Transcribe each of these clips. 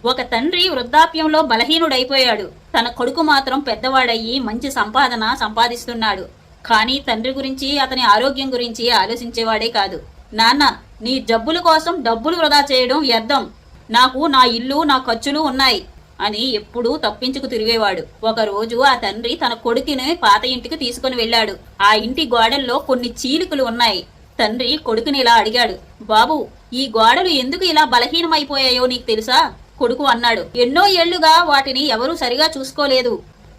ఒక తండ్రి వృద్ధాప్యంలో బలహీనుడైపోయాడు. తన కొడుకు మాత్రం పెద్దవాడయ్యి మంచి సంపాదన సంపాదిస్తున్నాడు. కానీ తండ్రి గురించి, అతని ఆరోగ్యం గురించి ఆలోచించేవాడే కాదు. నాన్న, నీ జబ్బుల కోసం డబ్బులు వృధా చేయడం వ్యర్థం. నాకు నా ఇల్లు, నా ఖర్చులు ఉన్నాయి అని ఎప్పుడూ తప్పించుకు తిరిగేవాడు. ఒకరోజు ఆ తండ్రి తన కొడుకుని పాత ఇంటికి తీసుకుని వెళ్ళాడు. ఆ ఇంటి గోడల్లో కొన్ని చీలికలు ఉన్నాయి. తండ్రి కొడుకుని ఇలా అడిగాడు, బాబు, ఈ గోడలు ఎందుకు ఇలా బలహీనమైపోయాయో నీకు తెలుసా? కొడుకు అన్నాడు, ఎన్నో ఏళ్లుగా వాటిని ఎవరూ సరిగా చూసుకోలేదు,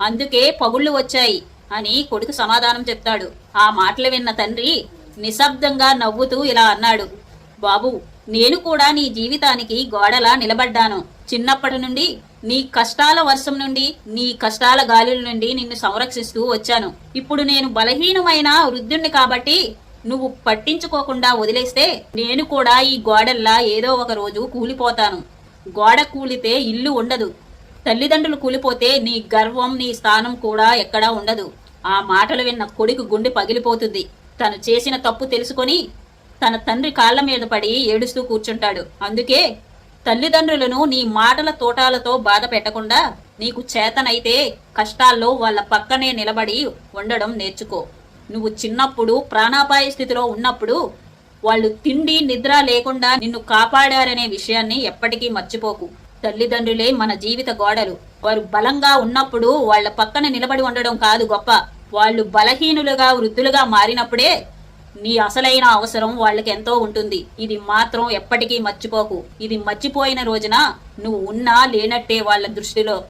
అందుకే పగుళ్లు వచ్చాయి అని కొడుకు సమాధానం చెప్తాడు. ఆ మాటలు విన్న తండ్రి నిశ్శబ్దంగా నవ్వుతూ ఇలా అన్నాడు, బాబు, నేను కూడా నీ జీవితానికి గోడలా నిలబడ్డాను. చిన్నప్పటి నుండి నీ కష్టాల వర్షం నుండి, నీ కష్టాల గాలుల నుండి నిన్ను సంరక్షిస్తూ వచ్చాను. ఇప్పుడు నేను బలహీనమైన వృద్ధుణ్ణి కాబట్టి నువ్వు పట్టించుకోకుండా వదిలేస్తే నేను కూడా ఈ గోడల్లా ఏదో ఒక రోజు కూలిపోతాను. గోడ కూలితే ఇల్లు ఉండదు. తల్లిదండ్రులు కూలిపోతే నీ గర్వం, నీ స్థానం కూడా ఎక్కడా ఉండదు. ఆ మాటలు విన్న కొడుకు గుండె పగిలిపోతుంది. తను చేసిన తప్పు తెలుసుకొని తన తండ్రి కాళ్ల మీద పడి ఏడుస్తూ కూర్చుంటాడు. అందుకే తల్లిదండ్రులను నీ మాటల తోటాలతో బాధ పెట్టకుండా నీకు చేతనైతే కష్టాల్లో వాళ్ళ పక్కనే నిలబడి ఉండడం నేర్చుకో. నువ్వు చిన్నప్పుడు ప్రాణాపాయ స్థితిలో ఉన్నప్పుడు వాళ్ళు తిండి నిద్ర లేకుండా నిన్ను కాపాడారనే విషయాన్ని ఎప్పటికీ మర్చిపోకు. తల్లిదండ్రులే మన జీవిత గోడలు. వారు బలంగా ఉన్నప్పుడు వాళ్ళ పక్కన నిలబడి ఉండడం కాదు గొప్ప, వాళ్ళు బలహీనులుగా వృద్ధులుగా మారినప్పుడే నీ అసలైన అవసరం వాళ్ళకి ఎంతో ఉంటుంది. ఇది మాత్రం ఎప్పటికీ మర్చిపోకు. ఇది మర్చిపోయిన రోజున నువ్వు ఉన్నా లేనట్టే వాళ్ళ దృష్టిలో.